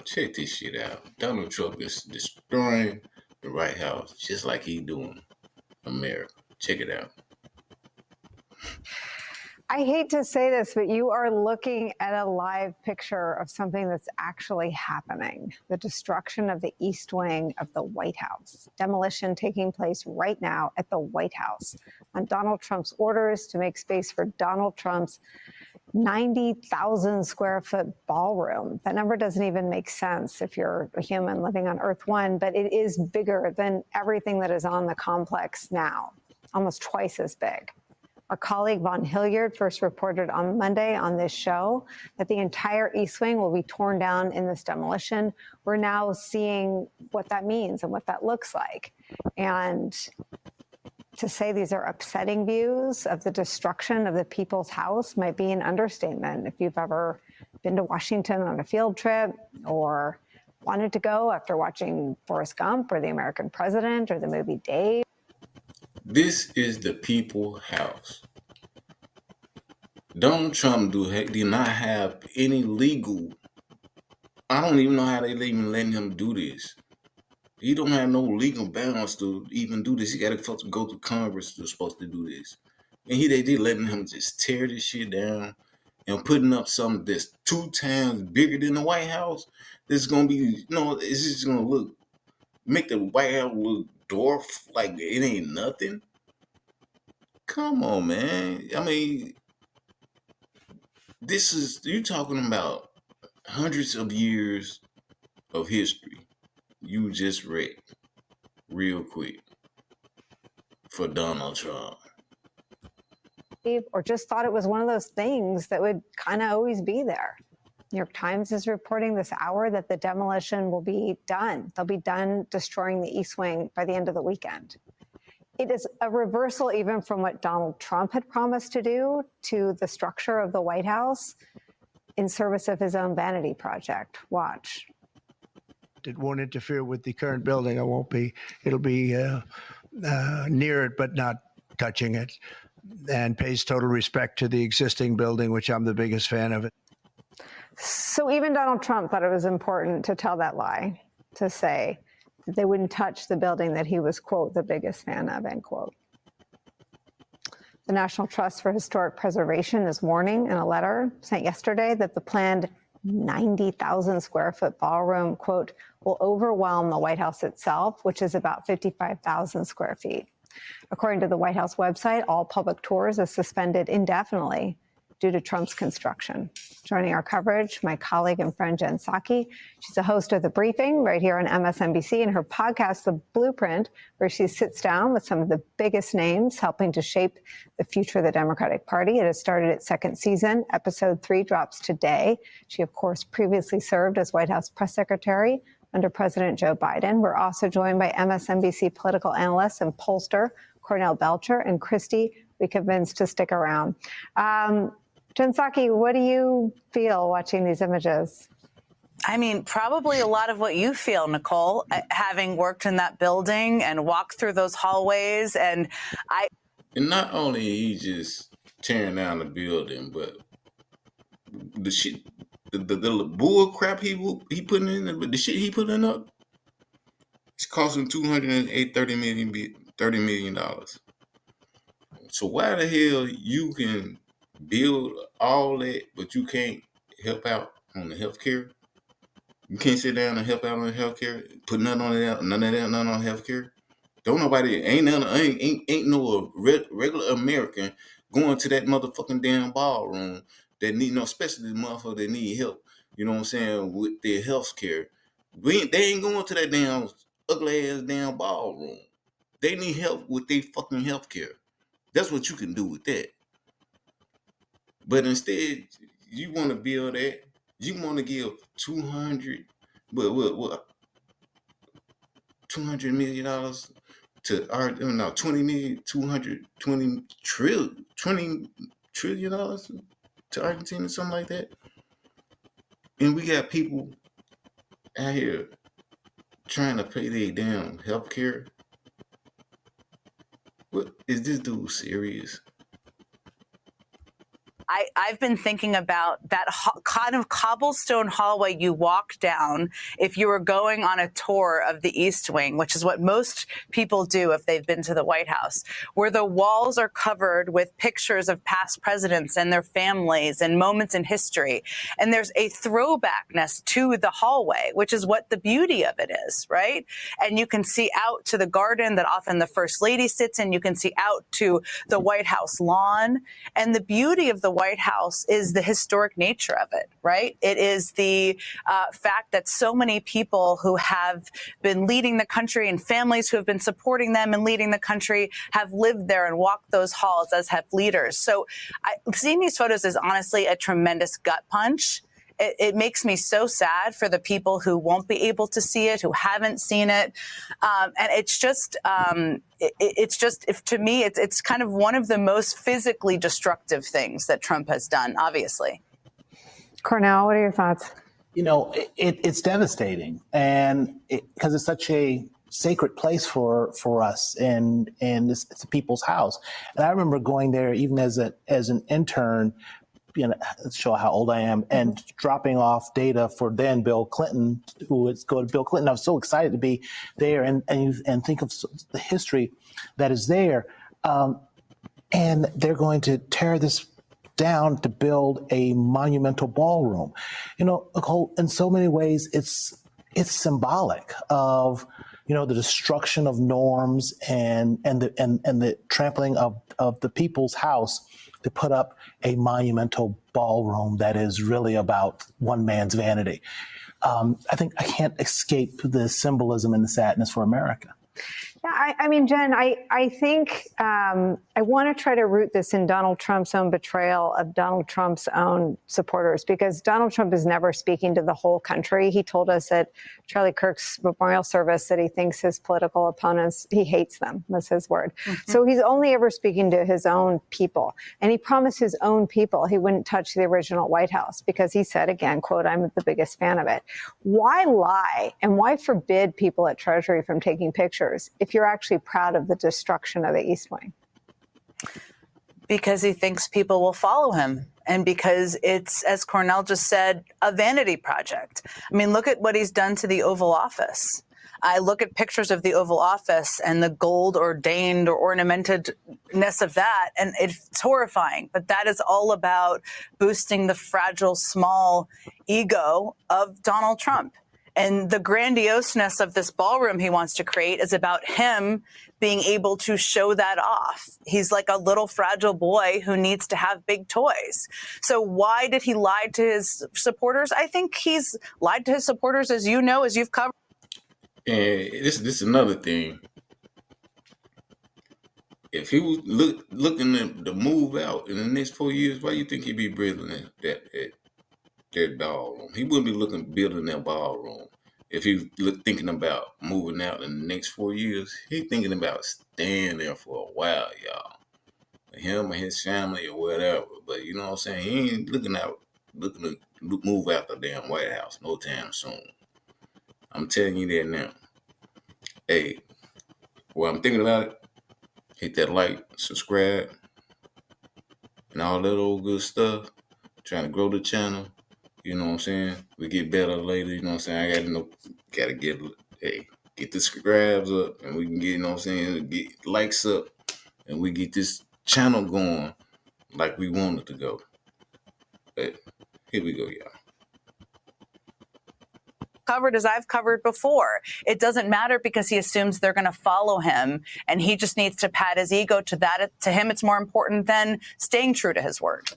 Check this shit out. Donald Trump is destroying the White House just like he doing America. Check it out. I hate to say this, but you are looking at a live picture of something that's actually happening. The destruction of the East Wing of the White House. Demolition taking place right now at the White House on Donald Trump's orders to make space for Donald Trump's 90,000 square foot ballroom. That number doesn't even make sense if you're a human living on Earth 1, but it is bigger than everything that is on the complex now, almost twice as big. Our colleague Vaughn Hilliard first reported on Monday on this show that the entire East Wing will be torn down in this demolition. We're now seeing what that means and what that looks like. And to say these are upsetting views of the destruction of the people's house might be an understatement. If you've ever been to Washington on a field trip or wanted to go after watching Forrest Gump or The American President or the movie Dave. This is the people house. Donald Trump did not have any legal. I don't even know how they even letting him do this. He don't have no legal bounds to even do this. He got to go to Congress to supposed to do this, and they did letting him just tear this shit down and putting up something that's 2 times bigger than the White House. This is gonna be, it's just gonna make the White House look dwarf like it ain't nothing. Come on, man. I mean, you talking about hundreds of years of history. You just read real quick for Donald Trump. Or just thought it was one of those things that would kind of always be there. New York Times is reporting this hour that the demolition will be done. They'll be done destroying the East Wing by the end of the weekend. It is a reversal even from what Donald Trump had promised to do to the structure of the White House in service of his own vanity project. Watch. It won't interfere with the current building. It'll be near it, but not touching it, and pays total respect to the existing building, which I'm the biggest fan of it. So even Donald Trump thought it was important to tell that lie, to say that they wouldn't touch the building that he was, quote, the biggest fan of, end quote. The National Trust for Historic Preservation is warning in a letter sent yesterday that the planned 90,000 square foot ballroom, quote, will overwhelm the White House itself, which is about 55,000 square feet. According to the White House website, all public tours are suspended indefinitely due to Trump's construction. Joining our coverage, my colleague and friend Jen Psaki. She's a host of The Briefing right here on MSNBC and her podcast, The Blueprint, where she sits down with some of the biggest names helping to shape the future of the Democratic Party. It has started its second season. Episode 3 drops today. She, of course, previously served as White House press secretary under President Joe Biden. We're also joined by MSNBC political analyst and pollster Cornell Belcher and Christy. We convinced to stick around. Jen Psaki, what do you feel watching these images? I mean, probably a lot of what you feel, Nicole, having worked in that building and walked through those hallways. And not only he just tearing down the building, but the shit, the bull crap he putting in, the shit he putting up, it's costing $30 million. So why the hell you can build all that, but you can't help out on the healthcare? You can't sit down and help out on the healthcare, put none on healthcare. Don't nobody, ain't no regular American going to that motherfucking damn ballroom that need, especially the motherfucker that need help, you know what I'm saying, with their healthcare. They ain't going to that damn ugly ass damn ballroom. They need help with their fucking healthcare. That's what you can do with that. But instead, you want to build that. You want to give $200 million to our, no, 20 million, 220 trillion, $20 trillion to Argentina, something like that. And we got people out here trying to pay their damn health care. What is this dude serious? I've been thinking about that kind of cobblestone hallway you walk down if you were going on a tour of the East Wing, which is what most people do if they've been to the White House, where the walls are covered with pictures of past presidents and their families and moments in history. And there's a throwbackness to the hallway, which is what the beauty of it is, right? And you can see out to the garden that often the First Lady sits in. You can see out to the White House lawn. And the beauty of the White House is the historic nature of it, right? It is the fact that so many people who have been leading the country and families who have been supporting them and leading the country have lived there and walked those halls, as have leaders. So seeing these photos is honestly a tremendous gut punch. It makes me so sad for the people who won't be able to see it, who haven't seen it. And it's just, to me, it's kind of one of the most physically destructive things that Trump has done, obviously. Cornell, what are your thoughts? You know, it's devastating, and because it's such a sacred place for us, and it's a people's house. And I remember going there even as an intern, you know, show how old I am, and dropping off data for then Bill Clinton, who would go to Bill Clinton. I was so excited to be there and think of the history that is there. And they're going to tear this down to build a monumental ballroom. You know, Nicole, in so many ways, it's symbolic of, you know, the destruction of norms and the trampling of the people's house to put up a monumental ballroom that is really about one man's vanity. I think I can't escape the symbolism and the sadness for America. Yeah, I mean, Jen, I think I want to try to root this in Donald Trump's own betrayal of Donald Trump's own supporters, because Donald Trump is never speaking to the whole country. He told us at Charlie Kirk's memorial service that he thinks his political opponents, he hates them, was his word. Mm-hmm. So he's only ever speaking to his own people. And he promised his own people he wouldn't touch the original White House because he said, again, quote, "I'm the biggest fan of it." Why lie and why forbid people at Treasury from taking pictures if you're actually proud of the destruction of the East Wing? Because he thinks people will follow him. And because it's, as Cornell just said, a vanity project. I mean, look at what he's done to the Oval Office. I look at pictures of the Oval Office and the gold ordained or ornamentedness of that, and it's horrifying. But that is all about boosting the fragile, small ego of Donald Trump. And the grandioseness of this ballroom he wants to create is about him being able to show that off. He's like a little fragile boy who needs to have big toys. So why did he lie to his supporters? I think he's lied to his supporters, as you know, as you've covered. And this is another thing. If he was looking to move out in the next 4 years, why do you think he'd be building that ballroom? He wouldn't be building that ballroom if he was thinking about moving out in the next 4 years. He's thinking about staying there for a while, y'all. Him and his family or whatever. But you know what I'm saying? He ain't looking to move out the damn White House no time soon. I'm telling you that now. Hey, while I'm thinking about it, hit that like, subscribe, and all that old good stuff. Trying to grow the channel. You know what I'm saying? We get better later, you know what I'm saying? Gotta get the subscribes up, and we can get, you know what I'm saying, get likes up, and we get this channel going like we want it to go. But here we go, y'all. Covered as I've covered before. It doesn't matter because he assumes they're going to follow him, and he just needs to pat his ego to that. To him, it's more important than staying true to his word.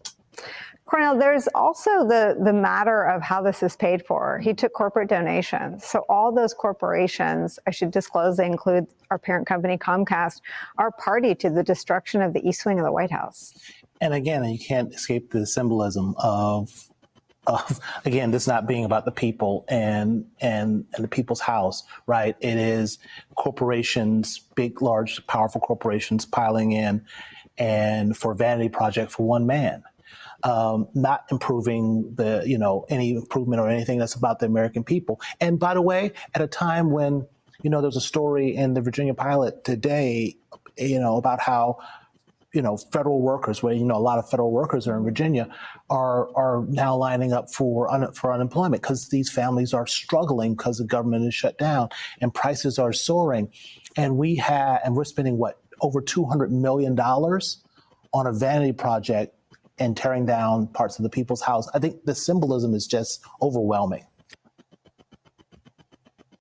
Cornell, there's also the matter of how this is paid for. He took corporate donations. So all those corporations, I should disclose, they include our parent company, Comcast, are party to the destruction of the East Wing of the White House. And again, you can't escape the symbolism of again, this not being about the people and the people's house, right? It is corporations, big, large, powerful corporations piling in, and for a vanity project for one man. Not improving any improvement or anything that's about the American people. And by the way, at a time when, there's a story in the Virginia Pilot today, about how federal workers, where, a lot of federal workers are in Virginia, are now lining up for unemployment because these families are struggling because the government is shut down and prices are soaring. And we're spending over $200 million on a vanity project and tearing down parts of the people's house. I think the symbolism is just overwhelming.